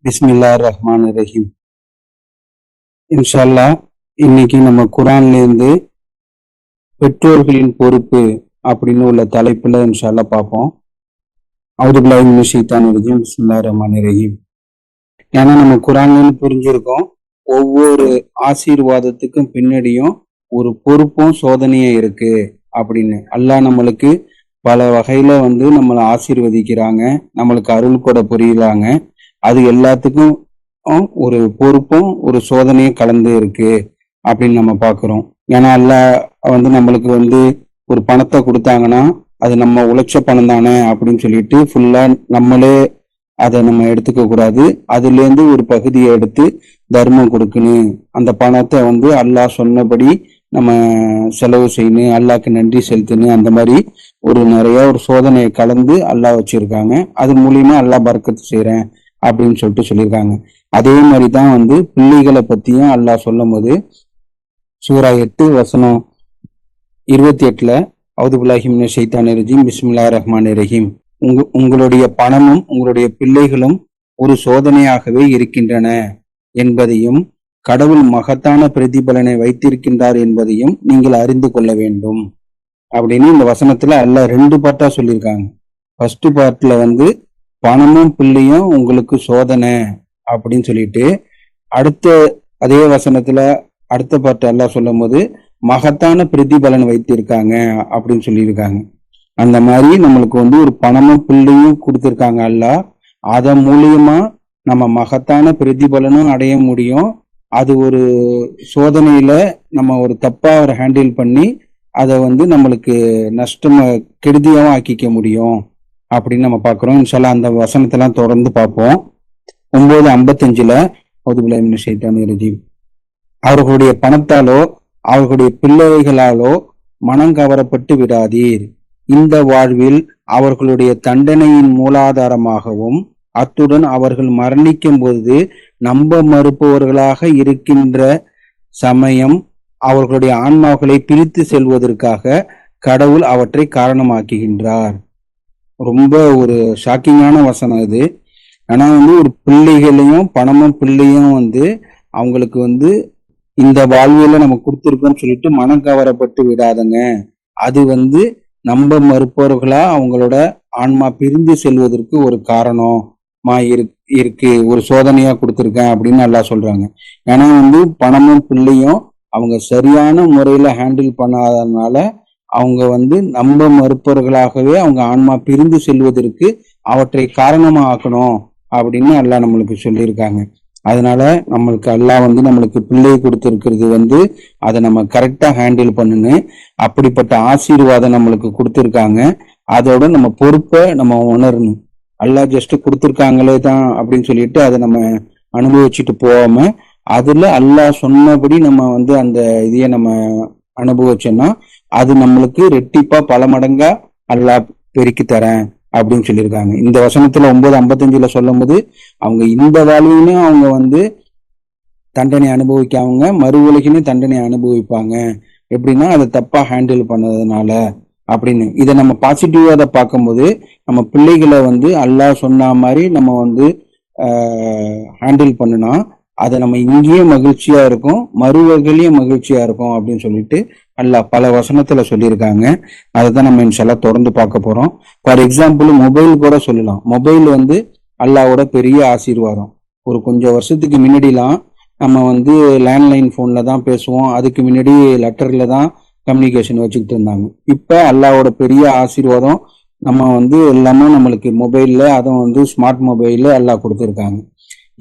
பிஸ்மில்லாஹிர் ரஹ்மானிர் ரஹீம். இன்ஷா அல்லாஹ் இன்னைக்கு நம்ம குர்ஆன்ல இருந்து பெற்றோர்களின் பொறுப்பு அப்படின்னு உள்ள தலைப்புல இன்ஷா அல்லாஹ் பார்ப்போம். அவுது பில்லாஹி மினஷ் ஷைத்தானிர் ரஜீம். பிஸ்மில்லாஹிர் ரஹ்மானிர் ரஹீம். ஏன்னா நம்ம குர்ஆன்ல புரிஞ்சிருக்கோம், ஒவ்வொரு ஆசீர்வாதத்துக்கும் பின்னாடியும் ஒரு பொறுப்பும் சோதனையும் இருக்கு அப்படின்னு. அல்லாஹ் நம்மளுக்கு பல வகையில நம்மளை ஆசீர்வதிக்கிறாங்க, நம்மளுக்கு அருள் கூட புரியுறாங்க. அது எல்லாத்துக்கும் ஒரு பொறுப்பும் ஒரு சோதனையும் கலந்து இருக்கு அப்படின்னு நம்ம பாக்குறோம். ஏன்னா அல்லாஹ் நம்மளுக்கு ஒரு பணத்தை கொடுத்தாங்கன்னா அது நம்ம உழைச்ச பணம் தானே அப்படின்னு சொல்லிட்டு ஃபுல்லா நம்மளே அதை நம்ம எடுத்துக்க கூடாது. அதுல இருந்து ஒரு பகுதியை எடுத்து தர்மம் கொடுக்கணும். அந்த பணத்தை அல்லாஹ் சொன்னபடி நம்ம செலவு செய்யணும், அல்லாஹ்க்கு நன்றி செலுத்தணும். அந்த மாதிரி நிறைய சோதனையை கலந்து அல்லாஹ் வச்சிருக்காங்க. அது மூலியமா அல்லாஹ் பரக்கத்து செய்யறேன் அப்படின்னு சொல்லியிருக்காங்க. அதே மாதிரிதான் பிள்ளைகளை பத்தியும் அல்லாஹ் சொல்லும் போது சூரா 8:28 அவுது பில்லாஹி மினஷ் ஷைத்தானிர் ரஜீம். பிஸ்மில்லாஹிர் ரஹ்மானிர் ரஹீம். உங்களுடைய பணமும் உங்களுடைய பிள்ளைகளும் ஒரு சோதனையாகவே இருக்கின்றன என்பதையும் கடவுள் மகத்தான பிரதிபலனை வைத்திருக்கின்றார் என்பதையும் நீங்கள் அறிந்து கொள்ள வேண்டும் அப்படின்னு இந்த வசனத்துல அல்லாஹ் 2 பார்ட்டா சொல்லியிருக்காங்க. ஃபர்ஸ்ட் பார்ட்ல பணமும் பிள்ளையும் உங்களுக்கு சோதனை அப்படின்னு சொல்லிட்டு, அடுத்த அதே வசனத்துல அடுத்த பார்ட் அல்லாஹ் சொல்லும் போது மகத்தான பிரதிபலன் வைத்திருக்காங்க அப்படின்னு சொல்லியிருக்காங்க. அந்த மாதிரி நம்மளுக்கு ஒரு பணமும் பிள்ளையும் கொடுத்திருக்காங்க அல்லாஹ். அதன் மூலியமா நம்ம மகத்தான பிரதிபலனும் அடைய முடியும். அது ஒரு சோதனையில நம்ம ஒரு தப்பா ஹேண்டில் பண்ணி அதை நம்மளுக்கு நஷ்டம் கெடுதியாவும் ஆக்கிக்க முடியும் அப்படின்னு நம்ம பாக்குறோம். இன்ஷால்லா அந்த வசனத்தெல்லாம் தொடர்ந்து பார்ப்போம். 9:55 அவுது பில்லாஹி மினஷ் ஷைத்தானிர் ரஜீம். அவர்களுடைய பணத்தாலோ அவர்களுடைய பிள்ளைகளாலோ மனம் கவரப்பட்டு விடாதீர். இந்த வாழ்வில் அவர்களுடைய தண்டனையின் மூலாதாரமாகவும் அத்துடன் அவர்கள் மரணிக்கும் போது நம்ப மறுப்பவர்களாக இருக்கின்ற சமயம் அவர்களுடைய ஆன்மாக்களை பிரித்து செல்வதற்காக கடவுள் அவற்றை காரணமாக்குகின்றார். ரொம்ப ஒரு ஷாக்கிங்கான வசனம் இது. ஆனா ஒரு பிள்ளைகளையும் பணமும் பிள்ளையும் அவங்களுக்கு இந்த வாழ்வியல நம்ம கொடுத்துருக்கோம்னு சொல்லிட்டு மனம் கவரப்பட்டு விடாதங்க. அது நம்ப மறுப்பவர்களா அவங்களோட ஆன்மா பிரிந்து செல்வதற்கு ஒரு காரணமா இருக்கு, ஒரு சோதனையா கொடுத்துருக்கேன் அப்படின்னு அல்லாஹ் சொல்றாங்க. ஏன்னா பணமும் பிள்ளையும் அவங்க சரியான முறையில ஹேண்டில் பண்ணாததுனால அவங்க நம்ப மறுப்பவர்களாகவே அவங்க ஆன்மா பிரிந்து செல்வதற்கு அவற்றை காரணமா ஆக்கணும் அப்படின்னு அல்லாஹ் நம்மளுக்கு சொல்லியிருக்காங்க. அதனால நம்மளுக்கு அல்லாஹ் நம்மளுக்கு பிள்ளை கொடுத்துருக்கிறது அதை நம்ம கரெக்டா ஹேண்டில் பண்ணணும். அப்படிப்பட்ட ஆசீர்வாதம் நம்மளுக்கு கொடுத்துருக்காங்க. அதோட நம்ம பொறுப்பை நம்ம உணரணும். அல்லாஹ் ஜஸ்ட் கொடுத்துருக்காங்களே தான் அப்படின்னு சொல்லிட்டு அதை நம்ம அனுபவிச்சுட்டு போகாம அதுல அல்லாஹ் சொன்னபடி நம்ம அந்த இதைய நம்ம அனுபவிச்சோம்னா அது நம்மளுக்கு ரெட்டிப்பா பல மடங்கா அல்லாஹ் பெருக்கி தரேன் அப்படின்னு சொல்லியிருக்காங்க. இந்த வசனத்துல 9:55 சொல்லும் போது அவங்க இந்த வாழ்விலையும் அவங்க தண்டனை அனுபவிக்காமங்க, மறு உலகினையும் தண்டனை அனுபவிப்பாங்க. எப்படின்னா அதை தப்பா ஹேண்டில் பண்ணதுனால அப்படின்னு. இதை நம்ம பாசிட்டிவா அதை பார்க்கும்போது நம்ம பிள்ளைகளை அல்லாஹ் சொன்ன மாதிரி நம்ம ஹேண்டில் பண்ணுனா அதை நம்ம இங்கேயும் மகிழ்ச்சியா இருக்கும், மறுவகையிலையும் மகிழ்ச்சியா இருக்கும் அப்படின்னு சொல்லிட்டு அல்லாஹ் பல வசனத்துல சொல்லியிருக்காங்க. அதை தான் நம்ம இன்ஷால்லா தொடர்ந்து பார்க்க போறோம். ஃபார் எக்ஸாம்பிள் மொபைல் கூட சொல்லலாம். மொபைல் அல்லாஹ்வோட பெரிய ஆசீர்வாதம். ஒரு கொஞ்சம் வருஷத்துக்கு முன்னாடிலாம் நம்ம லேண்ட்லைன் போன்ல தான் பேசுவோம், அதுக்கு முன்னாடி லெட்டர்ல தான் கம்யூனிகேஷன் வச்சுக்கிட்டு இருந்தாங்க. இப்ப அல்லாஹ்வோட பெரிய ஆசீர்வாதம் நம்ம எல்லாமே நம்மளுக்கு மொபைல்ல, அதுவும் ஸ்மார்ட் மொபைல்ல அல்லாஹ் கொடுத்துருக்காங்க.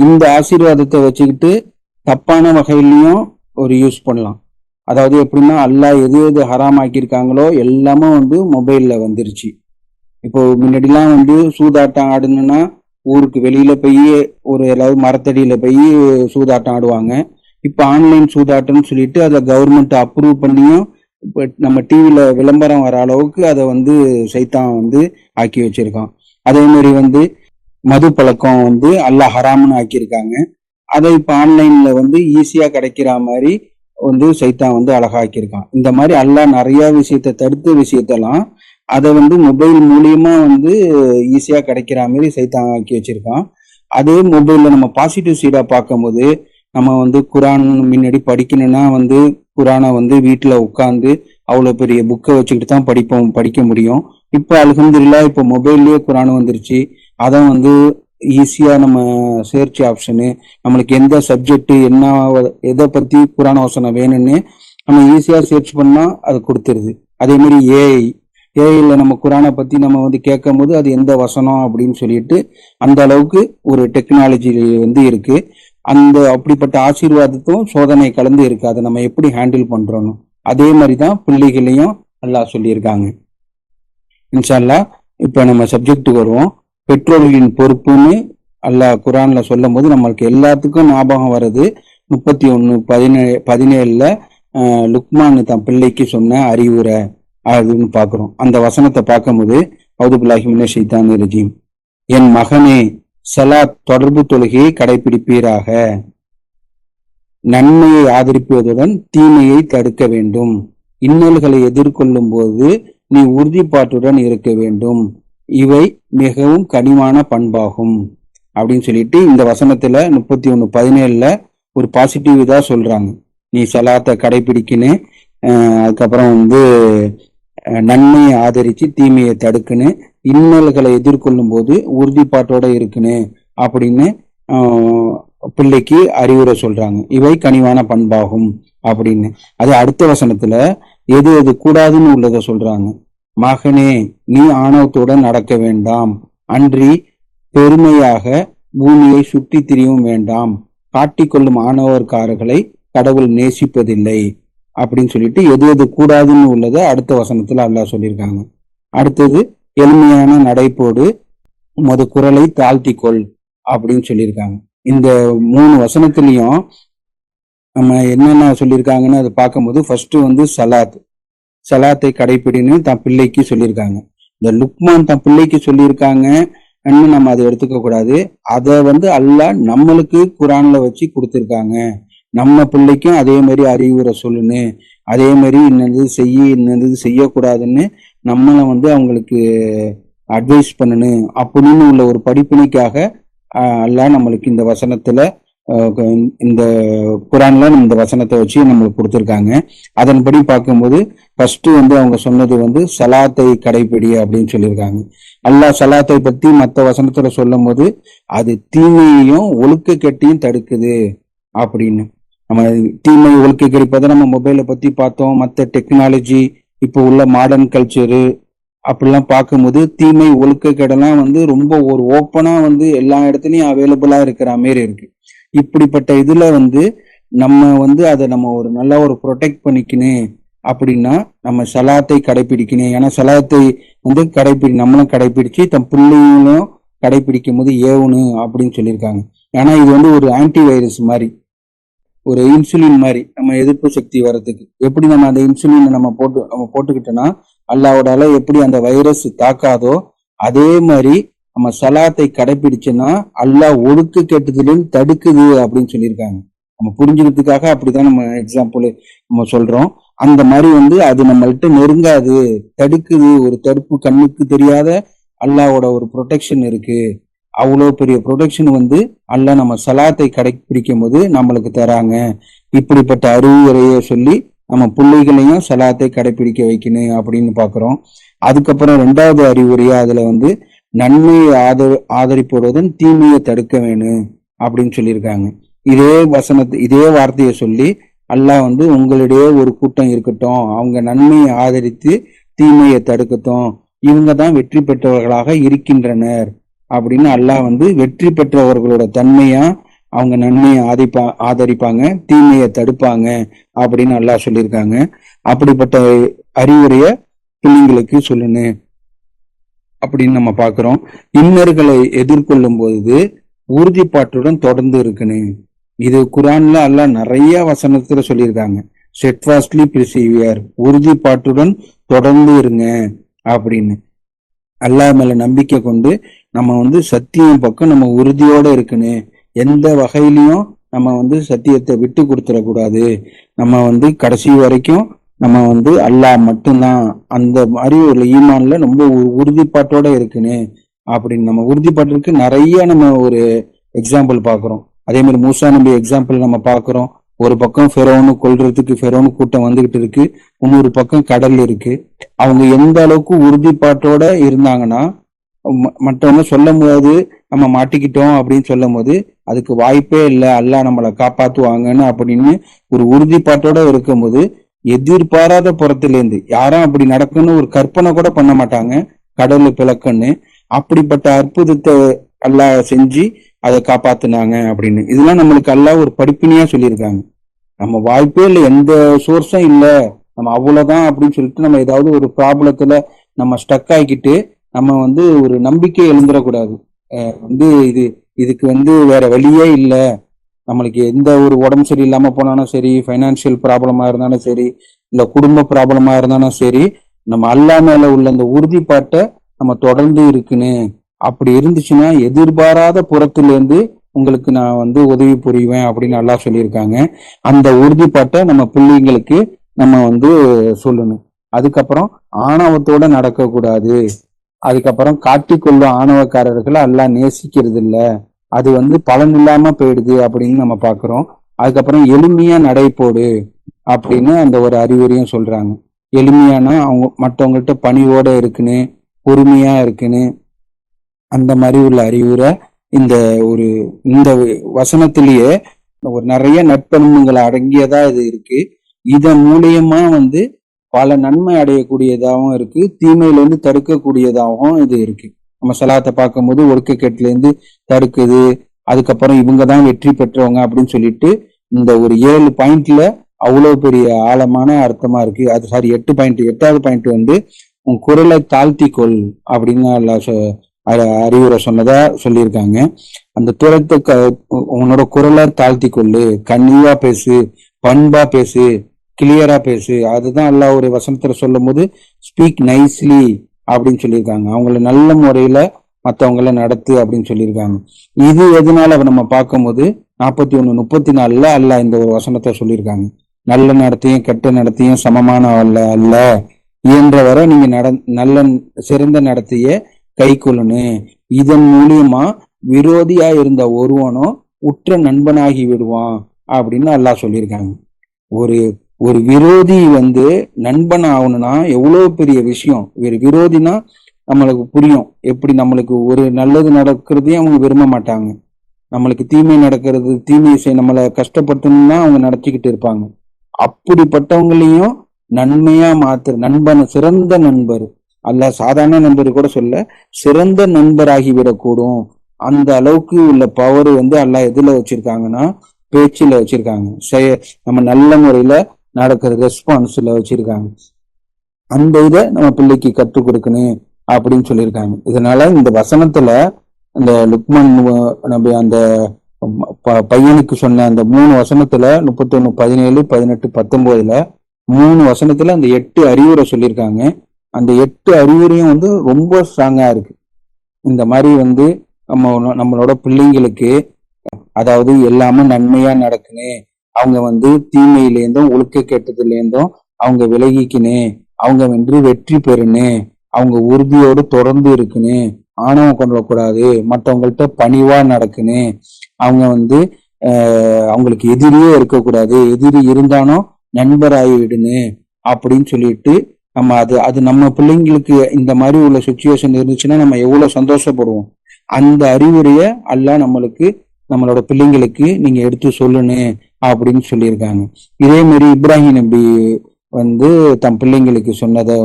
இந்த ஆசீர்வாதத்தை வச்சுக்கிட்டு தப்பான வகையிலையும் ஒரு யூஸ் பண்ணலாம். அதாவது எப்படின்னா அல்லாஹ் எது எது ஹராம் ஆக்கியிருக்காங்களோ எல்லாமே மொபைல்ல வந்துருச்சு. இப்போ முன்னாடிலாம் சூதாட்டம் ஆடணும்னா ஊருக்கு வெளியில போய் ஏதாவது மரத்தடியில போய் சூதாட்டம் ஆடுவாங்க. இப்ப ஆன்லைன் சூதாட்டம்னு சொல்லிட்டு அதை கவர்மெண்ட் அப்ரூவ் பண்ணியும் இப்ப நம்ம டிவில விளம்பரம் வர அளவுக்கு அதை சைத்தான் ஆக்கி வச்சிருக்கான். அதே மாதிரி மது பழக்கம் அல்லாஹ் ஹராம்னு ஆக்கியிருக்காங்க. அதை இப்ப ஆன்லைன்ல ஈஸியா கிடைக்கிற மாதிரி சைத்தான் அழகாக்கியிருக்கான். இந்த மாதிரி அல்லாஹ் நிறைய விஷயத்த தடுத்த விஷயத்தெல்லாம் அதை வந்து மொபைல் மூலியமா வந்து ஈஸியா கிடைக்கிற மாதிரி சைத்தான் ஆக்கி வச்சிருக்கான். அதே மொபைல்ல நம்ம பாசிட்டிவ் சைடா பார்க்கும்போது நம்ம வந்து குரான் முன்னாடி படிக்கணும்னா வந்து குரானை வந்து வீட்டுல உட்காந்து அவ்வளவு பெரிய புக்கை வச்சுக்கிட்டு தான் படிக்க முடியும். இப்ப அல்ஹம்துலில்லாஹ் இப்ப மொபைல்லயே குரான் வந்துருச்சு. அதான் வந்து ஈஸியா நம்ம சர்ச் ஆப்ஷனு, நம்மளுக்கு எந்த சப்ஜெக்ட் என்ன எதை பத்தி குரான் வசனம் வேணும்னு நம்ம ஈஸியா சர்ச் பண்ணா அது கொடுத்துருது. அதே மாதிரி ஏஐல நம்ம குரானை பத்தி நம்ம வந்து கேட்கும் போது அது எந்த வசனம் அப்படின்னு சொல்லிட்டு அந்த அளவுக்கு ஒரு டெக்னாலஜி வந்து இருக்கு. அந்த அப்படிப்பட்ட ஆசீர்வாதத்தும் சோதனை கலந்து இருக்கு. அதை நம்ம எப்படி ஹேண்டில் பண்றோம், அதே மாதிரிதான் பிள்ளைகளையும் அல்லாஹ் சொல்லியிருக்காங்க. இன்ஷா அல்லாஹ் இப்ப நம்ம சப்ஜெக்டுக்கு வருவோம். பெற்றோர்களின் பொறுப்புன்னு அல்லாஹ் குரான்ல சொல்லும் போது நம்மளுக்கு எல்லாத்துக்கும் ஞாபகம் வருது 31:17 லுக்மான் தன் பிள்ளைக்கு சொன்ன அறிவுரை அப்படின்னு பாக்குறோம். அந்த வசனத்தை பார்க்கும்போது அவுது பில்லாஹி மினஷ் ஷைத்தானிர் ரஜீம், என் மகனே சலாத் தொடர்பு தொழுகையை கடைபிடிப்பீராக, நன்மையை ஆதரிப்பதுடன் தீமையை தடுக்க வேண்டும், இன்னல்களை எதிர்கொள்ளும் போது நீ உறுதிப்பாட்டுடன் இருக்க வேண்டும், இவை மிகவும் கனிவான பண்பாகும் அப்படின்னு சொல்லிட்டு இந்த வசனத்துல 31:17 ஒரு பாசிட்டிவ் இதா சொல்றாங்க. நீ சலாத்தை கடைபிடிக்கணும், அதுக்கப்புறம் வந்து நன்மையை ஆதரிச்சு தீமையை தடுக்கணும், இன்னல்களை எதிர்கொள்ளும் போது உறுதிப்பாட்டோட இருக்குன்னு அப்படின்னு பிள்ளைக்கு அறிவுரை சொல்றாங்க. இவை கனிவான பண்பாகும் அப்படின்னு. அது அடுத்த வசனத்துல எது எது கூடாதுன்னு உள்ளத சொல்றாங்க. மகனே நீ ஆணவத்துடன் நடக்க வேண்டாம், அன்றி பெருமையாக பூமியை சுற்றி திரியவும் வேண்டாம், காட்டிக்கொள்ளும் ஆணவர்காரர்களை கடவுள் நேசிப்பதில்லை அப்படின்னு சொல்லிட்டு எது எது கூடாதுன்னு உள்ளத அடுத்த வசனத்துல அல்லாஹ் சொல்லியிருக்காங்க. அடுத்தது எளிமையான நடைபோடு உமது குரலை தாழ்த்திக்கொள் அப்படின்னு சொல்லியிருக்காங்க. இந்த 3 வசனத்திலையும் நம்ம என்னென்ன சொல்லியிருக்காங்கன்னு அதை பார்க்கும்போது ஃபர்ஸ்ட் வந்து சலாத்தை கடைப்பிடின்னு தன் பிள்ளைக்கு சொல்லியிருக்காங்க. இந்த லுக்மான் தன் பிள்ளைக்கு சொல்லியிருக்காங்க நம்ம அதை எடுத்துக்க கூடாது. அதை வந்து அல்லாஹ் நம்மளுக்கு குரான்ல வச்சு கொடுத்துருக்காங்க. நம்ம பிள்ளைக்கும் அதே மாதிரி அறிவுரை சொல்லுன்னு, அதே மாதிரி இன்னது இன்னது செய்யக்கூடாதுன்னு நம்மளை வந்து அவங்களுக்கு அட்வைஸ் பண்ணணும் அப்படின்னு உள்ள ஒரு படிப்பினைக்காக அல்லாஹ் நம்மளுக்கு இந்த வசனத்துல இந்த குரான்ல இந்த வசனத்தை வச்சு நம்மளுக்கு கொடுத்துருக்காங்க. அதன்படி பார்க்கும்போது ஃபர்ஸ்ட் வந்து அவங்க சொன்னது வந்து சலாத்தை கடைப்பிடி அப்படின்னு சொல்லியிருக்காங்க. அல்லாஹ் சலாத்தை பத்தி மற்ற வசனத்துல சொல்லும் போது அது தீமையையும் ஒழுக்க கெட்டியும் தடுக்குது அப்படின்னு. நம்ம தீமை ஒழுக்க கெடுப்பதை நம்ம மொபைலை பத்தி பார்த்தோம். மற்ற டெக்னாலஜி இப்போ உள்ள மாடர்ன் கல்ச்சரு அப்படிலாம் பார்க்கும்போது தீமை ஒழுக்க கெடெல்லாம் வந்து ரொம்ப ஒரு ஓப்பனா வந்து எல்லா இடத்துலயும் அவைலபிளா இருக்கிற மாதிரி இருக்கு. இப்படிப்பட்ட இதுல வந்து நம்ம வந்து அதை நம்ம ஒரு நல்லா ஒரு ப்ரொடெக்ட் பண்ணிக்கணும் அப்படின்னா நம்ம சலாத்தை கடைபிடிக்கணும். ஏன்னா சலாத்தை வந்து நம்மளும் கடைபிடிச்சு தன் பிள்ளைங்களும் கடைபிடிக்கும் போது ஏவணும் அப்படின்னு சொல்லியிருக்காங்க. ஏன்னா இது வந்து ஒரு ஆன்டி வைரஸ் மாதிரி, ஒரு இன்சுலின் மாதிரி நம்ம எதிர்ப்பு சக்தி வர்றதுக்கு. எப்படி நம்ம அந்த இன்சுலினை நம்ம போட்டுக்கிட்டோம்னா அல்லாஹ்வோட எப்படி அந்த வைரஸ் தாக்காதோ அதே மாதிரி நம்ம சலாத்தை கடைபிடிச்சோன்னா அல்லாஹ் ஒழுக்க கெட்டதுலேருந்து தடுக்குது அப்படின்னு சொல்லியிருக்காங்க. நம்ம புரிஞ்சுக்கிறதுக்காக அப்படிதான் நம்ம எக்ஸாம்பிள் நம்ம சொல்றோம். அந்த மாதிரி வந்து அது நம்மள்கிட்ட நெருங்காது, தடுக்குது. ஒரு தடுப்பு கண்ணுக்கு தெரியாத அல்லாஹ்வோட ஒரு ப்ரொடெக்ஷன் இருக்கு. அவ்வளோ பெரிய ப்ரொடெக்ஷன் வந்து அல்லாஹ் நம்ம சலாத்தை கடைபிடிக்கும் போது நம்மளுக்கு தராங்க. இப்படிப்பட்ட அறிவுரையை சொல்லி நம்ம பிள்ளைகளையும் சலாத்தை கடைபிடிக்க வைக்கணும் அப்படின்னு பாக்குறோம். அதுக்கப்புறம் 2வது அறிவுரையா அதுல வந்து நன்மையை ஆதரிப்பதுடன் தீமையை தடுக்க வேணும் அப்படின்னு சொல்லியிருக்காங்க. இதே வார்த்தையை சொல்லி அல்லாஹ் வந்து உங்களிடையே ஒரு கூட்டம் இருக்கட்டும், அவங்க நன்மையை ஆதரித்து தீமையை தடுக்கட்டும், இவங்க தான் வெற்றி பெற்றவர்களாக இருக்கின்றனர் அப்படின்னு அல்லாஹ் வந்து வெற்றி பெற்றவர்களோட தன்மையா அவங்க நன்மையை ஆதரிப்பாங்க, தீமையை தடுப்பாங்க அப்படின்னு அல்லாஹ் சொல்லியிருக்காங்க. அப்படிப்பட்ட அறிவுரைய பிள்ளைங்களுக்கு சொல்லணும் அப்படின்னு நம்ம பாக்குறோம். இன்னர்களை எதிர்கொள்ளும் போது உறுதிப்பாட்டுடன் தொடர்ந்து இருக்கணும். இது குரான்ல அல்லாஹ் நிறைய வசனத்துல சொல்லியிருக்காங்க. ஸ்டெட்ஃபாஸ்ட்லி பிரிசீவியர், உறுதிப்பாட்டுடன் தொடர்ந்து இருங்க அப்படின்னு. அல்லாஹ் மேல நம்பிக்கை கொண்டு நம்ம வந்து சத்தியம் பக்கம் நம்ம உறுதியோட இருக்கணும். எந்த வகையிலையும் நம்ம வந்து சத்தியத்தை விட்டு கொடுத்துடக்கூடாது. நம்ம வந்து கடைசி வரைக்கும் நம்ம வந்து அல்லாஹ் மட்டும்தான், அந்த மாதிரி ஒரு ஈமான்ல ரொம்ப உறுதிப்பாட்டோட இருக்குன்னு அப்படின்னு நம்ம உறுதிப்பாட்டிற்கு நிறைய நம்ம ஒரு எக்ஸாம்பிள் பாக்குறோம். அதே மாதிரி மூசா நபி எக்ஸாம்பிள் நம்ம பாக்குறோம். ஒரு பக்கம் ஃபெரோனு கொல்றதுக்கு ஃபெரோனு கூட்டம் வந்துகிட்டு இருக்கு, இன்னொரு பக்கம் கடல் இருக்கு. அவங்க எந்த அளவுக்கு உறுதிப்பாட்டோட இருந்தாங்கன்னா மற்றவங்க சொல்லும் போது நம்ம மாட்டிக்கிட்டோம் அப்படின்னு சொல்லும் போது அதுக்கு வாய்ப்பே இல்லை, அல்லாஹ் நம்மளை காப்பாத்துவாங்கன்னு அப்படின்னு ஒரு உறுதிப்பாட்டோட இருக்கும்போது எதிர்பாராத புறத்திலேருந்து யாரும் அப்படி நடக்குன்னு ஒரு கற்பனை கூட பண்ண மாட்டாங்க, கடவுளை பிளக்குன்னு. அப்படிப்பட்ட அற்புதத்தை அல்லாஹ் செஞ்சு அதை காப்பாத்துனாங்க அப்படின்னு. இதெல்லாம் நம்மளுக்கு அல்லாஹ் ஒரு படிப்பினையா சொல்லியிருக்காங்க. நம்ம வாய்ப்பே இல்லை, எந்த சோர்ஸும் இல்லை, நம்ம அவ்வளவுதான் அப்படின்னு சொல்லிட்டு நம்ம ஏதாவது ஒரு ப்ராப்ளத்துல நம்ம ஸ்டக் ஆகிக்கிட்டு நம்ம வந்து ஒரு நம்பிக்கை எழுந்துடக்கூடாது. இதுக்கு வேற வழியே இல்லை, நம்மளுக்கு எந்த ஒரு உடம்பு சரியில்லாம போனாலும் சரி, ஃபைனான்சியல் ப்ராப்ளமா இருந்தாலும் சரி, இல்ல குடும்ப ப்ராப்ளமா இருந்தாலும் சரி, நம்ம அல்லா மேல உள்ள அந்த உறுதிப்பாட்டை நம்ம தொடர்ந்து இருக்குன்னு. அப்படி இருந்துச்சுன்னா எதிர்பாராத புறத்திலேருந்து உங்களுக்கு நான் உதவி புரிவேன் அப்படின்னு அல்லாஹ் சொல்லியிருக்காங்க. அந்த உறுதிப்பாட்டை நம்ம பிள்ளைங்களுக்கு நம்ம சொல்லணும். அதுக்கப்புறம் ஆணவத்தோட நடக்க கூடாது. அதுக்கப்புறம் காட்டிக்கொள்ளும் ஆணவக்காரர்களை அல்லாஹ் நேசிக்கிறது இல்ல, அது பலன் இல்லாம போயிடுது அப்படின்னு நம்ம பாக்குறோம். அதுக்கப்புறம் எளிமையா நடை போடு அப்படின்னு அந்த ஒரு அறிவுரையும் சொல்றாங்க. எளிமையானா அவங்க மற்றவங்கள்ட்ட பணிவோட இருக்குன்னு, பொறுமையா இருக்குன்னு, அந்த மாதிரி உள்ள அறிவுரை இந்த வசனத்திலேயே ஒரு நிறைய நற்பண்புகள் அடங்கியதா இது இருக்கு. இதன் மூலியமா பல நன்மை அடையக்கூடியதாகவும் இருக்கு, தீமையிலேருந்து தடுக்கக்கூடியதாகவும் இது இருக்கு. நம்ம சலாத்தை பார்க்கும்போது ஒடுக்கக்கேட்டுல இருந்து தடுக்குது. அதுக்கப்புறம் இவங்க தான் வெற்றி பெற்றவங்க அப்படின்னு சொல்லிட்டு இந்த ஒரு 7 பாயிண்ட்ல அவ்வளவு பெரிய ஆழமான அர்த்தமா இருக்கு. அது சாரி 8 பாயிண்ட். 8வது பாயிண்ட் உன் குரலை தாழ்த்தி கொள் அப்படின்னு அறிவுரை சொன்னதா சொல்லியிருக்காங்க. அந்த துரத்தை உன்னோட குரலை தாழ்த்தி கொள்ளு, கண்ணியா பேசு, பண்பா பேசு, கிளியரா பேசு. அதுதான் அல்லாஹ் ஒரு வசனத்துல சொல்லும் போது ஸ்பீக் நைஸ்லி அப்படின்னு சொல்லியிருக்காங்க. அவங்கள நல்ல முறையில மற்றவங்கள நடத்து அப்படின்னு சொல்லியிருக்காங்க. இது எதனால நம்ம பார்க்கும்போது 41:34 அல்லாஹ் இந்த ஒரு வசனத்தை சொல்லியிருக்காங்க. நல்ல நடத்தையும் கெட்ட நடத்தையும் சமமான அல்ல, இயன்ற வரை நீங்க நல்ல சிறந்த நடத்தைய கை கொள்ளணும். இதன் மூலியமா விரோதியா இருந்த ஒருவனும் உற்ற நண்பனாகி விடுவான் அப்படின்னு அல்லாஹ் சொல்லியிருக்காங்க. ஒரு விரோதி நண்பன் ஆகணும்னா எவ்வளவு பெரிய விஷயம். ஒரு விரோதினா நம்மளுக்கு புரியும், எப்படி நம்மளுக்கு ஒரு நல்லது நடக்கிறதையும் அவங்க விரும்ப மாட்டாங்க, நம்மளுக்கு தீமை நடக்கிறது, தீமை நம்மளை கஷ்டப்பட்டோம்னா அவங்க நடத்திக்கிட்டு இருப்பாங்க. அப்படிப்பட்டவங்களையும் நன்மையா நண்பன், சிறந்த நண்பர் அல்ல, சாதாரண நண்பர் கூட சொல்ல, சிறந்த நண்பராகி விடக்கூடும். அந்த அளவுக்கு உள்ள பவர் அல்லாஹ் எதுல வச்சிருக்காங்கன்னா பேச்சுல வச்சிருக்காங்க, நம்ம நல்ல முறையில நடக்கிற ரெஸ்பான்ஸ்ல வச்சிருக்காங்க. அந்த இதை நம்ம பிள்ளைக்கு கற்றுக் கொடுக்கணும் அப்படின்னு சொல்லியிருக்காங்க. இதனால இந்த வசனத்துல இந்த லுக்மான் நபி அந்த பையனுக்கு சொன்ன அந்த 3 வசனத்துல 31, 17, 18, 19 3 வசனத்துல அந்த 8 அறிவுரை சொல்லியிருக்காங்க. அந்த 8 அறிவுரையும் ரொம்ப ஸ்ட்ராங்கா இருக்கு. இந்த மாதிரி நம்மளோட பிள்ளைங்களுக்கு அதாவது எல்லாமே நன்மையா நடக்கணும், அவங்க தீமையிலேருந்தும் ஒழுக்க கெட்டதுலேருந்தும் அவங்க விலகிக்கணும், அவங்க வெற்றி பெறணும், அவங்க உறுதியோடு தொடர்ந்து இருக்கணும், ஆணவம் கொண்டக்கூடாது, மற்றவங்கள்ட்ட பணிவா நடக்கணும், அவங்க அவங்களுக்கு எதிரியே இருக்கக்கூடாது, எதிரி இருந்தாலும் நண்பராகி விடணும் அப்படின்னு சொல்லிட்டு நம்ம அது நம்ம பிள்ளைங்களுக்கு இந்த மாதிரி உள்ள சுச்சுவேஷன் இருந்துச்சுன்னா நம்ம எவ்வளவு சந்தோஷப்படுவோம். அந்த அறிவுரைய அல்லாஹ் நம்மளோட பிள்ளைங்களுக்கு நீங்க எடுத்து சொல்லணும் அப்படின்னு சொல்லியிருக்காங்க. இதே மாதிரி இப்ராஹிம் நபி தம் பிள்ளைங்களுக்கு சொன்னதை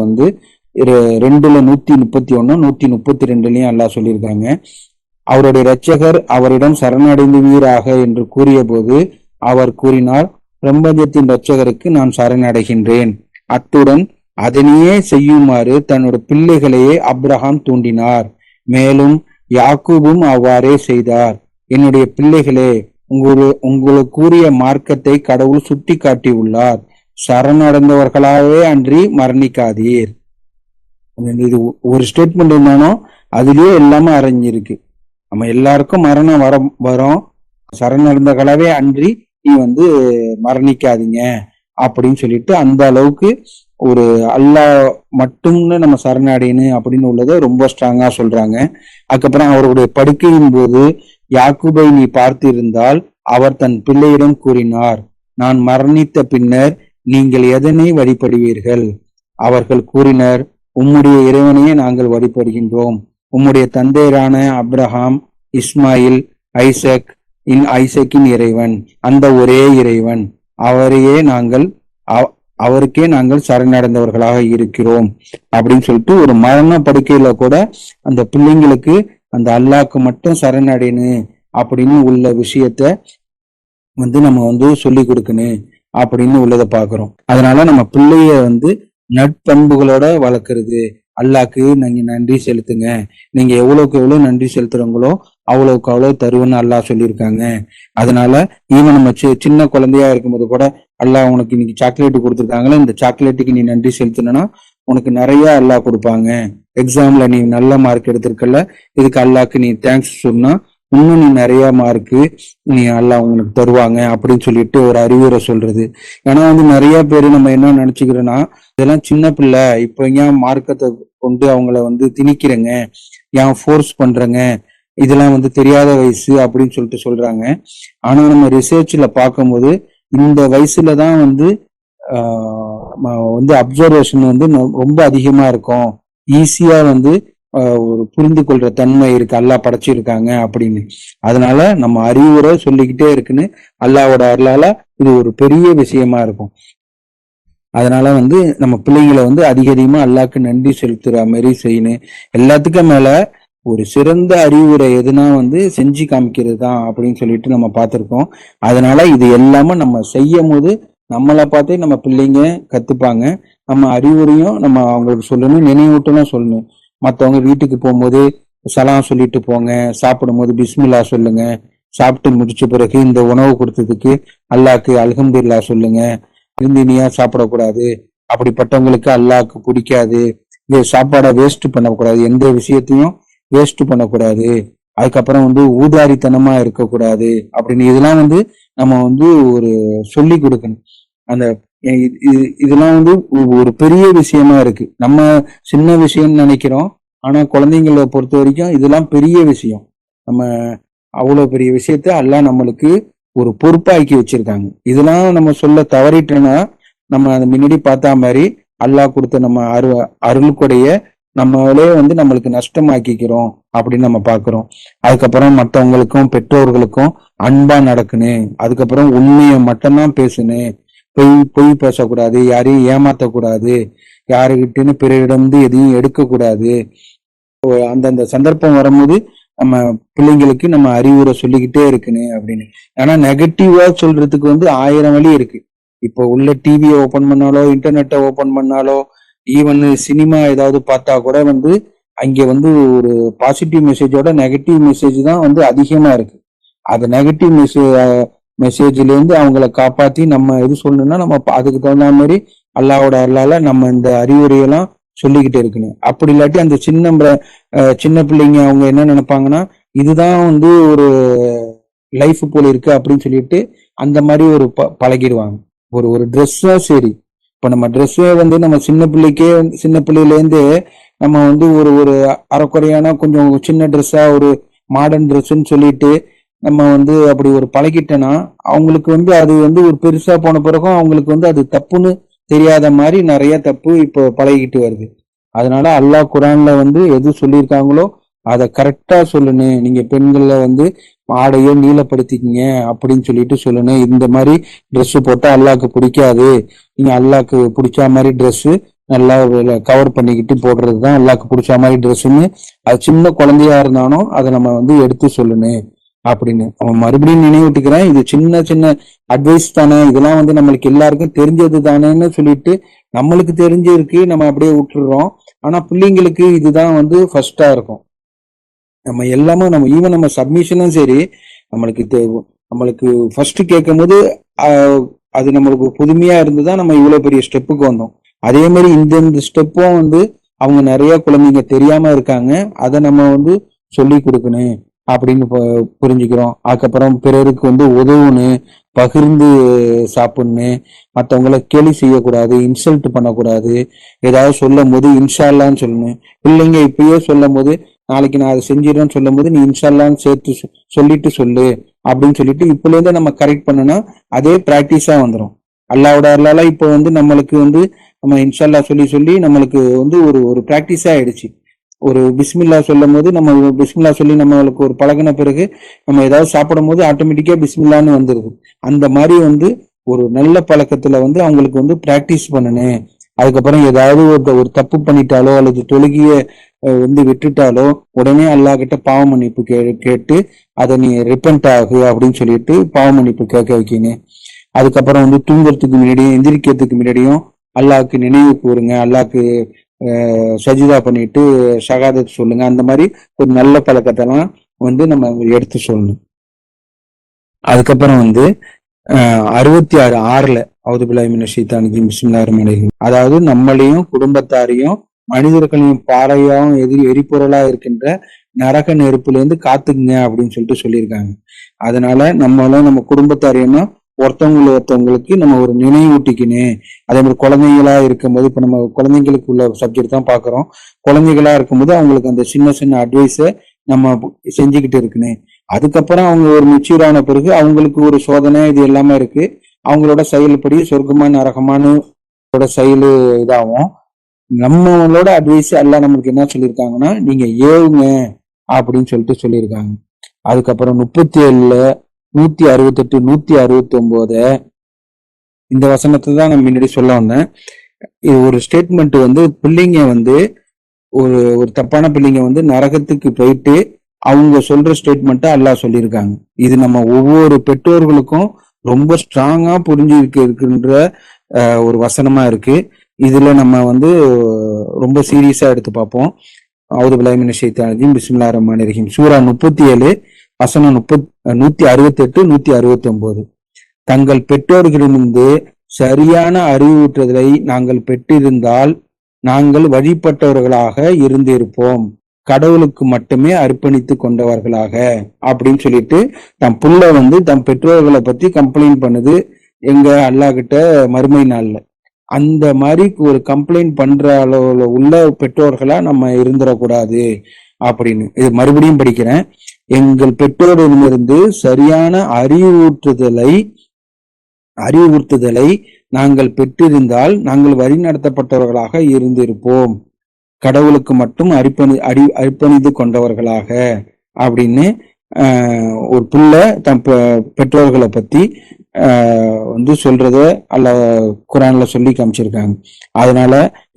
2:131, 132 அல்லாஹ் சொல்லியிருக்காங்க. அவருடைய இரட்சகர் அவரிடம் சரணடைந்துவீராக என்று கூறிய போது அவர் கூறினார், பிரபஞ்சத்தின் இரட்சகருக்கு நான் சரணடைகின்றேன். அத்துடன் அதனையே செய்யுமாறு தன்னோட பிள்ளைகளையே அப்ரஹாம் தூண்டினார். மேலும் யாக்கூபும் அவ்வாறே செய்தார். என்னுடைய பிள்ளைகளே, உங்களுக்கு கூறிய மார்க்கத்தை கடவுள் சுட்டி காட்டி உள்ளார். சரணடைந்தவர்களாவே அன்றி மரணிக்காதீர். இது ஒரு ஸ்டேட்மெண்ட் இருந்தாலும் அதுலயே எல்லாமே அரைஞ்சிருக்கு. நம்ம எல்லாருக்கும் மரணம் வரும், சரணடைந்தவர்களாவே அன்றி நீ மரணிக்காதீங்க அப்படின்னு சொல்லிட்டு அந்த அளவுக்கு ஒரு அல்லாஹ் மட்டும்னு நம்ம சரணடையணும் அப்படின்னு உள்ளதை ரொம்ப ஸ்ட்ராங்கா சொல்றாங்க. அதுக்கப்புறம் அவருடைய படுக்கையின் போது யாக்கூபை நீ பார்த்திருந்தால் அவர் தன் பிள்ளையிடம் கூறினார், நான் மரணித்த பின்னர் நீங்கள் எதனை வழிபடுவீர்கள்? அவர்கள் கூறினர், உம்முடைய இறைவனையே நாங்கள் வழிபடுகின்றோம். உம்முடைய தந்தையரான அப்ரஹாம், இஸ்மாயில், ஐசக்கின் இறைவன், அந்த ஒரே இறைவன், அவருக்கே நாங்கள் சரணடைந்தவர்களாக இருக்கிறோம் அப்படின்னு சொல்லிட்டு ஒரு மரண படுக்கையில கூட அந்த பிள்ளைங்களுக்கு அந்த அல்லாஹ்க்கு மட்டும் சரணடையணும் அப்படின்னு உள்ள விஷயத்த நம்ம சொல்லி கொடுக்கணும் அப்படின்னு உள்ளதை பாக்குறோம். அதனால நம்ம பிள்ளைய நட்பண்புகளோட வளர்க்கறது. அல்லாஹ்க்கு நீங்க நன்றி செலுத்துங்க, நீங்க எவ்வளவுக்கு எவ்வளவு நன்றி செலுத்துறவங்களோ அவ்வளவுக்கு அவ்வளவு தருவன்னு அல்லாஹ் சொல்லியிருக்காங்க. அதனால நம்ம சின்ன குழந்தையா இருக்கும்போது கூட அல்லாஹ் உனக்கு இன்னைக்கு சாக்லேட் கொடுத்துருக்காங்களே, இந்த சாக்லேட்டுக்கு நீ நன்றி செலுத்தினா உனக்கு நிறைய அல்லாஹ் கொடுப்பாங்க. எக்ஸாம்ல நீ நல்ல மார்க் எடுத்திருக்கல, இதுக்கு அல்லாஹ்க்கு நீ தேங்க்ஸ் சொன்னா இன்னும் நீ நிறைய மார்க்கு நீ அல்லாஹ் உங்களுக்கு தருவாங்க அப்படின்னு சொல்லிட்டு ஒரு அறிவுரை சொல்றது. ஏன்னா நிறைய பேர் நம்ம என்ன நினைச்சுக்கிறோன்னா, இதெல்லாம் சின்ன பிள்ளை, இப்ப ஏன் மார்க்கத்தை கொண்டு அவங்கள திணிக்கிறேங்க, ஏன் ஃபோர்ஸ் பண்றேங்க, இதெல்லாம் தெரியாத வயசு அப்படின்னு சொல்லிட்டு சொல்றாங்க. ஆனா நம்ம ரிசர்ச்ல பார்க்கும்போது இந்த வயசுலதான் அப்சர்வேஷன் ரொம்ப அதிகமா இருக்கும், ஈஸியா ஒரு புரிந்து கொள்ற தன்மை இருக்கு, அல்லாஹ் படைச்சிருக்காங்க அப்படின்னு. அதனால நம்ம அறிவுரை சொல்லிக்கிட்டே இருக்குன்னு அல்லாஹ்வோட அருளால இது ஒரு பெரிய விஷயமா இருக்கும். அதனால நம்ம பிள்ளைங்களை அதிகமா அல்லாஹ்க்கு நன்றி செலுத்துற மாதிரி செய்யணும். எல்லாத்துக்கும் மேல ஒரு சிறந்த அறிவுரை எதுனா செஞ்சு காமிக்கிறது தான் அப்படின்னு சொல்லிட்டு நம்ம பார்த்திருக்கோம். அதனால இது எல்லாமே நம்ம செய்யும் போது நம்மளை பார்த்தே நம்ம பிள்ளைங்க கத்துப்பாங்க. நம்ம அறிவுரையும் நம்ம அவங்களுக்கு சொல்லணும், நினைவூட்டலும் சொல்லணும். மற்றவங்க வீட்டுக்கு போகும்போது சலாம் சொல்லிட்டு போங்க, சாப்பிடும்போது பிஸ்மில்லா சொல்லுங்க, சாப்பிட்டு முடிச்ச பிறகு இந்த உணவு கொடுத்ததுக்கு அல்லாஹ்க்கு அல்ஹம்துலில்லாஹ் சொல்லுங்க, விருந்தினியா சாப்பிடக்கூடாது, அப்படிப்பட்டவங்களுக்கு அல்லாஹ்க்கு பிடிக்காது, சாப்பாடை வேஸ்ட் பண்ணக்கூடாது, எந்த விஷயத்தையும் வேஸ்ட் பண்ணக்கூடாது, அதுக்கப்புறம் ஊதாரித்தனமா இருக்கக்கூடாது அப்படின்னு இதெல்லாம் நம்ம ஒரு சொல்லி கொடுக்கணும். அந்த இதெல்லாம் ஒரு பெரிய விஷயமா இருக்கு. நம்ம சின்ன விஷயம்னு நினைக்கிறோம், ஆனா குழந்தைங்களை பொறுத்த வரைக்கும் இதெல்லாம் பெரிய விஷயம். நம்ம அவ்வளவு பெரிய விஷயத்த அல்லாஹ் நம்மளுக்கு ஒரு பொறுப்பாக்கி வச்சிருக்காங்க. இதெல்லாம் நம்ம சொல்ல தவறிட்டோம்னா நம்ம அதை முன்னாடி பார்த்தா மாதிரி அல்லாஹ் கொடுத்த நம்ம அருளுக்குடைய நம்மளே நம்மளுக்கு நஷ்டமாக்கிக்கிறோம் அப்படின்னு நம்ம பாக்குறோம். அதுக்கப்புறம் மற்றவங்களுக்கும் பெற்றோர்களுக்கும் அன்பா நடக்கணும், அதுக்கப்புறம் உண்மையை மட்டும்தான் பேசணும், பொய் பேசக்கூடாது, யாரையும் ஏமாத்தக்கூடாது, யாருகிட்டன்னு பிறரிடம் எதையும் எடுக்கக்கூடாது. அந்தந்த சந்தர்ப்பம் வரும்போது நம்ம பிள்ளைங்களுக்கு நம்ம அறிவுரை சொல்லிக்கிட்டே இருக்கணும் அப்படின்னு. ஆனா நெகட்டிவா சொல்றதுக்கு 1000 வழி இருக்கு. இப்போ உள்ள டிவியை ஓபன் பண்ணாலோ, இன்டர்நெட்டை ஓபன் பண்ணாலோ, ஈவன் சினிமா ஏதாவது பார்த்தா கூட அங்கே ஒரு பாசிட்டிவ் மெசேஜோட நெகட்டிவ் மெசேஜ் தான் அதிகமா இருக்கு. அது நெகட்டிவ் மெசேஜ்ல இருந்து அவங்கள காப்பாத்தி நம்ம எது சொல்லணும்னா நம்ம அதுக்கு தகுந்த மாதிரி அல்லாஹ்வோட அருளால நம்ம இந்த அறிவுரையெல்லாம் சொல்லிக்கிட்டே இருக்கணும். அப்படி இல்லாட்டி அந்த சின்ன பிள்ளைங்க அவங்க என்ன நினைப்பாங்கன்னா, இதுதான் ஒரு லைஃப் போல இருக்கு அப்படின்னு சொல்லிட்டு அந்த மாதிரி ஒரு பழகிடுவாங்க. ஒரு ட்ரெஸ்ஸும் சரி, இப்ப நம்ம ட்ரெஸ்ஸே நம்ம சின்ன பிள்ளையில இருந்து நம்ம ஒரு அரைக்குறையான கொஞ்சம் சின்ன ட்ரெஸ்ஸா ஒரு மாடர்ன் ட்ரெஸ்ன்னு சொல்லிட்டு நம்ம அப்படி ஒரு பழகிட்டோன்னா அவங்களுக்கு அது ஒரு பெருசா போன பிறகும் அவங்களுக்கு அது தப்புன்னு தெரியாத மாதிரி நிறைய தப்பு இப்போ பழகிட்டு வருது. அதனால அல்லாஹ் குரான்ல எது சொல்லியிருக்காங்களோ அதை கரெக்டா சொல்லணும். நீங்க பெண்கள்ல ஆடையை நீளப்படுத்திக்கிங்க அப்படின்னு சொல்லிட்டு சொல்லணும். இந்த மாதிரி ட்ரெஸ் போட்டா அல்லாஹ்க்கு பிடிக்காது, நீங்க அல்லாஹ்க்கு பிடிச்ச மாதிரி ட்ரெஸ் நல்லா கவர் பண்ணிக்கிட்டு போடுறதுதான் அல்லாஹ்க்கு பிடிச்ச மாதிரி ட்ரெஸ்ன்னு அது சின்ன குழந்தையா இருந்தாலும் அதை நம்ம எடுத்து சொல்லணும் அப்படின்னு. அவன் மறுபடியும் நினைவுட்டுக்கிறேன், இது சின்ன சின்ன அட்வைஸ் தானே, இதெல்லாம் நம்மளுக்கு எல்லாருக்கும் தெரிஞ்சது தானேன்னு சொல்லிட்டு நம்மளுக்கு தெரிஞ்சிருக்கு நம்ம அப்படியே விட்டுடுறோம். ஆனா பிள்ளைங்களுக்கு இதுதான் ஃபர்ஸ்டா இருக்கும். நம்ம எல்லாமே ஈவன் நம்ம சப்மிஷனும் சரி, நம்மளுக்கு ஃபர்ஸ்ட் கேட்கும் போது அது நம்மளுக்கு புதுமையா இருந்துதான் நம்ம இவ்வளவு பெரிய ஸ்டெப்புக்கு வந்தோம். அதே மாதிரி இந்த ஸ்டெப்பும் அவங்க நிறைய குழந்தைங்க தெரியாம இருக்காங்க, அதை நம்ம சொல்லி கொடுக்கணும். அப்படின்னு புரிஞ்சுக்கிறோம். அதுக்கப்புறம் பிறருக்கு வந்து உதவணும், பகிர்ந்து சாப்பிடணும், மற்றவங்கள கேலி செய்யக்கூடாது, இன்சல்ட் பண்ணக்கூடாது, ஏதாவது சொல்லும் போது இன்ஷால்லான்னு சொல்லணும். பிள்ளைங்க இப்பயே சொல்லும் போது நாளைக்கு நான் அதை செஞ்சிடறேன்னு சொல்லும் போது நீ இன்ஷால்லான்னு சேர்த்து சொல்லிட்டு சொல்லு அப்படின்னு சொல்லிட்டு இப்பல இருந்து நம்ம கரெக்ட் பண்ணோம்னா அதே பிராக்டிஸா வந்துடும். அல்லாவோட அருளால இப்போ வந்து நம்மளுக்கு வந்து நம்ம இன்ஷால்லா சொல்லி சொல்லி நம்மளுக்கு வந்து ஒரு ஒரு பிராக்டிஸா ஆயிடுச்சு. ஒரு பிஸ்மில்லா சொல்லும் போது நம்ம பிஸ்மில்லா சொல்லி நம்மளுக்கு ஒரு பழகின பிறகு நம்ம ஏதாவது சாப்பிடும் போது ஆட்டோமேட்டிக்கா பிஸ்மில்லான்னு வந்துருது. அந்த மாதிரி வந்து ஒரு நல்ல பழக்கத்துல வந்து அவங்களுக்கு வந்து பிராக்டிஸ் பண்ணணும். அதுக்கப்புறம் ஏதாவது ஒரு தப்பு பண்ணிட்டாலோ அல்லது தொழுகிய வந்து விட்டுட்டாலோ உடனே அல்லா கிட்ட பாவ மன்னிப்பு கேட்டு அதை நீ ரிப்பன்ட் ஆகு அப்படின்னு சொல்லிட்டு பாவ மன்னிப்பு கேட்க வைக்கணும். அதுக்கப்புறம் வந்து தூங்குறதுக்கு முன்னாடியும் எந்திரிக்கிறதுக்கு முன்னாடியும் அல்லாஹ்க்கு நினைவு கூறுங்க, அல்லாஹ்க்கு சஜிதா பண்ணிட்டு ஷகாதத் சொல்லுங்க. அந்த மாதிரி ஒரு நல்ல பழக்கத்தெல்லாம் வந்து நம்ம எடுத்து சொல்லணும். அதுக்கப்புறம் வந்து 66 அவுதுபில்லாஹி ஷைத்தானிர் பிஸ்மில்லாஹிர் ரஹ்மானிர் ரஹீம், அதாவது நம்மளையும் குடும்பத்தாரையும் மனிதர்களையும் பாறையாவும் எரிபொருளா இருக்கின்ற நரக நெருப்புல இருந்து காத்துக்குங்க அப்படின்னு சொல்லிட்டு சொல்லியிருக்காங்க. அதனால நம்மளும் நம்ம குடும்பத்தாரையும் ஒருத்தவங்களுக்கு நம்ம ஒரு நினைவூட்டிக்கணும். அதே மாதிரி குழந்தைங்களா இருக்கும்போது இப்ப நம்ம குழந்தைங்களுக்கு உள்ள சப்ஜெக்ட் தான் பாக்குறோம். குழந்தைகளா இருக்கும்போது அவங்களுக்கு அந்த சின்ன சின்ன அட்வைஸை நம்ம செஞ்சுக்கிட்டு இருக்கணும். அதுக்கப்புறம் அவங்க ஒரு மெச்சூர் ஆன பிறகு அவங்களுக்கு ஒரு சோதனை இது எல்லாமே இருக்கு. அவங்களோட செயல்படி சொர்க்கமா நரகமான செயல் இதாகும். நம்மளோட அட்வைஸ் எல்லாம் நம்மளுக்கு என்ன சொல்லியிருக்காங்கன்னா நீங்க ஏவுங்க அப்படின்னு சொல்லிட்டு சொல்லியிருக்காங்க. அதுக்கப்புறம் 37, 168, 169 இந்த வசனத்தை தான் நான் முன்னாடி சொல்ல வந்தேன். இது ஒரு ஸ்டேட்மெண்ட் வந்து பிள்ளைங்க வந்து ஒரு ஒரு தப்பான பிள்ளைங்க வந்து நரகத்துக்கு போயிட்டு அவங்க சொல்ற ஸ்டேட்மெண்ட்டை அல்லாஹ் சொல்லியிருக்காங்க. இது நம்ம ஒவ்வொரு பெற்றோர்களுக்கும் ரொம்ப ஸ்ட்ராங்கா இருக்கின்ற ஒரு வசனமா இருக்கு. இதுல நம்ம வந்து ரொம்ப சீரியஸா எடுத்து பார்ப்போம். அவுதுபில்லாஹி மினஷ் ஷைத்தானிர் ரஜீம் பிஸ்மில்லாஹிர் ரஹ்மானிர் ரஹீம். சூரா 37 வசனம் 168, 169. தங்கள் பெற்றோர்களிடமிருந்து சரியான அறிவூற்றுதலை நாங்கள் பெற்றிருந்தால் நாங்கள் வழிபட்டவர்களாக இருந்திருப்போம், கடவுளுக்கு மட்டுமே அர்ப்பணித்து கொண்டவர்களாக அப்படின்னு சொல்லிட்டு தம் புள்ள வந்து தம் பெற்றோர்களை பத்தி கம்ப்ளைண்ட் பண்ணுது எங்க அல்லாஹ் கிட்ட மறுமை நாள்ல. அந்த மாதிரி ஒரு கம்ப்ளைண்ட் பண்ற அளவுல உள்ள பெற்றோர்களா நம்ம இருந்துடக்கூடாது அப்படின்னு. இது மறுபடியும் படிக்கிறேன். எங்கள் பெற்றோரிடமிருந்து சரியான அறிவுறுத்துதலை நாங்கள் பெற்றிருந்தால் நாங்கள் வழி நடத்தப்பட்டவர்களாக இருந்திருப்போம், கடவுளுக்கு மட்டும் அர்ப்பணித்து கொண்டவர்களாக அப்படின்னு ஒரு புள்ள தன் பெற்றோர்களை பத்தி வந்து சொல்றத அல்ல குரான்ல சொல்லி காமிச்சிருக்காங்க. அதனால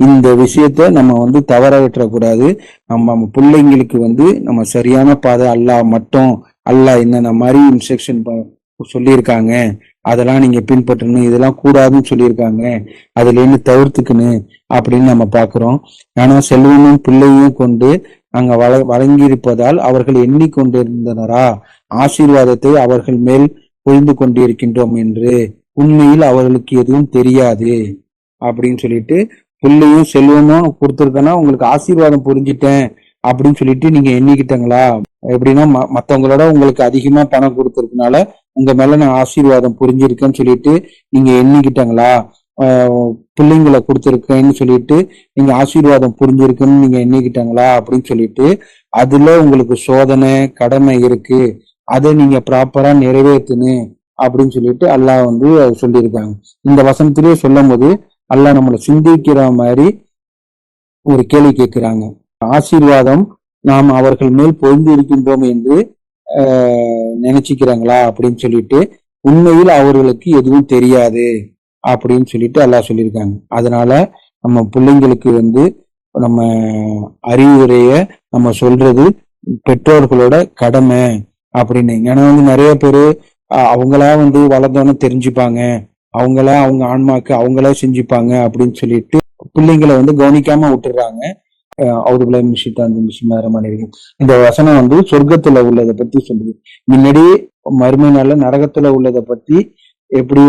இந்த விஷயத்த நம்ம வந்து தவற விட்டுறக்கூடாது. நம்ம பிள்ளைங்களுக்கு வந்து நம்ம சரியான பாதை அல்லாஹ் மட்டும், அல்லாஹ் என்னென்ன மாதிரி இன்ஸ்ட்ரக்ஷன் சொல்லியிருக்காங்க அதெல்லாம் நீங்க பின்பற்றணும், இதெல்லாம் கூடாதுன்னு சொல்லியிருக்காங்க அதுல இருந்து தவிர்த்துக்கணும் அப்படின்னு நம்ம பாக்குறோம். ஆனா செல்வமும் பிள்ளையும் கொண்டு நாங்க வழங்கியிருப்பதால் அவர்கள் எண்ணிக்கொண்டிருந்தனரா ஆசீர்வாதத்தை அவர்கள் மேல் புரிந்து கொண்டிருக்கின்றோம் என்று, உண்மையில் அவர்களுக்கு எதுவும் தெரியாது அப்படின்னு சொல்லிட்டு பிள்ளையும் செல்வமும் கொடுத்துருக்கேன்னா உங்களுக்கு ஆசீர்வாதம் புரிஞ்சுட்டேன் அப்படின்னு சொல்லிட்டு நீங்க எண்ணிக்கிட்டங்களா? எப்படின்னா மத்தவங்களோட உங்களுக்கு அதிகமா பணம் கொடுத்துருக்கனால உங்க மேல நான் ஆசீர்வாதம் புரிஞ்சிருக்கேன்னு சொல்லிட்டு நீங்க எண்ணிக்கிட்டங்களா? பிள்ளைங்களை கொடுத்துருக்கேன்னு சொல்லிட்டு நீங்க ஆசீர்வாதம் புரிஞ்சிருக்குன்னு நீங்க எண்ணிக்கிட்டாங்களா அப்படின்னு சொல்லிட்டு அதுல உங்களுக்கு சோதனை கடமை இருக்கு, அதை நீங்க ப்ராப்பரா நிறைவேற்றணும் அப்படின்னு சொல்லிட்டு அல்லாஹ் வந்து அது சொல்லியிருக்காங்க. இந்த வசனத்திலேயே சொல்லும் போது அல்லாஹ் நம்மளை சிந்திக்கிற மாதிரி ஒரு கேள்வி கேட்கிறாங்க. ஆசீர்வாதம் நாம் அவர்கள் மேல் பொழிந்து இருக்கின்றோம் என்று நினைச்சுக்கிறாங்களா அப்படின்னு சொல்லிட்டு, உண்மையில் அவர்களுக்கு எதுவும் தெரியாது அப்படின்னு சொல்லிட்டு அல்லாஹ் சொல்லியிருக்காங்க. அதனால நம்ம பிள்ளைங்களுக்கு வந்து நம்ம அறிவுரைய நம்ம சொல்றது பெற்றோர்களோட கடமை அப்படின்னு. ஏன்னா வந்து நிறைய பேரு அவங்களா வந்து வளர்ந்தோன்னு தெரிஞ்சுப்பாங்க, அவங்களா அவங்க ஆன்மாக்கு அவங்களா செஞ்சுப்பாங்க அப்படின்னு சொல்லிட்டு பிள்ளைங்களை வந்து கவனிக்காம விட்டுறாங்க. இந்த வசனம் வந்து சொர்க்கத்துல உள்ளதை பத்தி சொல்லுது. முன்னாடி மறுமை நாள்ல நரகத்துல உள்ளதை பத்தி எப்படி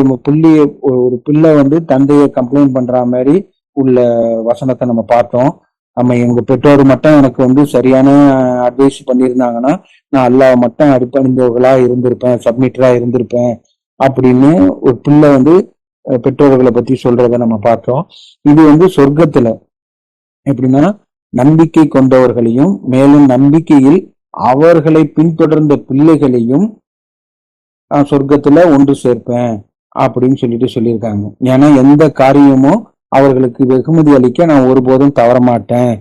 ஒரு பிள்ளை வந்து தந்தைய கம்ப்ளைண்ட் பண்ற மாதிரி உள்ள வசனத்தை நம்ம பார்த்தோம். நம்ம எங்க பெற்றோர் மட்டும் எனக்கு வந்து சரியான அட்வைஸ் பண்ணியிருந்தாங்கன்னா நான் அல்லாஹ் மட்டும் அடிப்பணிந்தவர்களா இருந்திருப்பேன், சப்மிட்டரா இருந்திருப்பேன் அப்படின்னு ஒரு பிள்ளை வந்து பெற்றோர்களை பத்தி சொல்றத நம்ம பார்த்தோம். இது வந்து சொர்க்கத்துல எப்படின்னா நம்பிக்கை கொண்டவர்களையும் மேலும் நம்பிக்கையில் அவர்களை பின்தொடர்ந்த பிள்ளைகளையும் சொர்க்கத்துல ஒன்று சேர்ப்பேன் அப்படின்னு சொல்லியிருக்காங்க. ஏன்னா எந்த காரியமும் அவர்களுக்கு வெகுமதி அளிக்க நான் ஒருபோதும் தவற மாட்டேன்.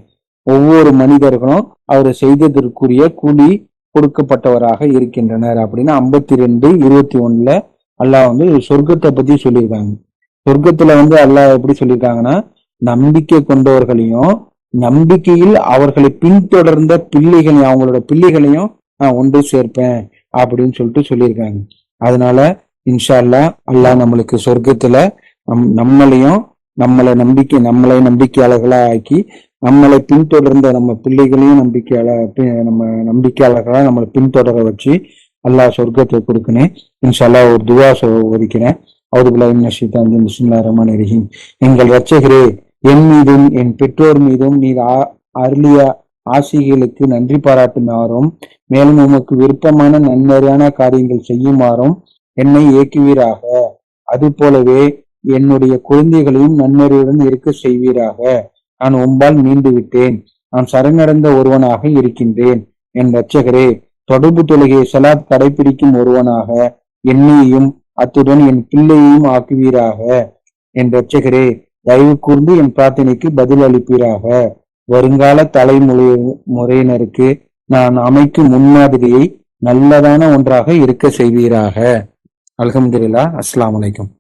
ஒவ்வொரு மனிதர்களும் அவர் செய்ததற்குரிய கூலி கொடுக்கப்பட்டவராக இருக்கின்றனர் அப்படின்னு 52:21 அல்லாஹ் வந்து சொர்க்கத்தை பத்தி சொல்லியிருக்காங்க. சொர்க்கத்துல வந்து அல்லாஹ் எப்படி சொல்லியிருக்காங்கன்னா நம்பிக்கை கொண்டவர்களையும் நம்பிக்கையில் அவர்களை பின்தொடர்ந்த பிள்ளைகளையும் அவங்களோட பிள்ளைகளையும் நான் ஒன்று சேர்ப்பேன் அப்படின்னு சொல்லியிருக்காங்க. அதனால இன்ஷா அல்லாஹ் அல்லாஹ் நம்மளுக்கு சொர்க்கத்துல நம்மளை நம்பிக்கையாளர்களா ஆக்கி நம்மளை பின்தொடர்ந்த நம்ம பிள்ளைகளையும் நம்பிக்கையாளர்களா நம்மளை பின்தொடர வச்சு அல்லாஹ் சொர்க்கத்தை கொடுக்கணும். இன்ஷா அல்லாஹ் ஒரு துவா ஒதுக்கிறேன். பிஸ்மில்லாஹிர் ரஹ்மானிர் ரஹீம். எங்கள் இரட்சகரே, என் மீதும் என் பெற்றோர் மீதும் நீர் அருளிய ஆசிகளுக்கு நன்றி பாராட்டுமாறும் மேலும் உமக்கு விருப்பமான நன்மையான காரியங்கள் செய்யுமாறும் என்னை ஏக்குவீராக. அது போலவே என்னுடைய குழந்தைகளையும் நன்மையுடன் இருக்க செய்வீராக. நான் உம்பால் மீண்டு விட்டேன். நான் சரணடைந்த ஒருவனாக இருக்கின்றேன். என் இரட்சகரே, தொடர்பு தொழுகையை ஸலாத் கடைபிடிக்கும் ஒருவனாக என்னையும் அத்துடன் என் பிள்ளையையும் ஆக்குவீராக. என் இரட்சகரே, தயவு கூர்ந்து என் பிரார்த்தனைக்கு பதில் அளிப்பீராக. வருங்கால தலைமுறையினருக்கு நான் அமைக்கும் முன்மாதிரியை நல்லதான ஒன்றாக இருக்க செய்வீராக. அல்ஹம்துலில்லாஹ். அஸ்ஸலாமு அலைக்கும்.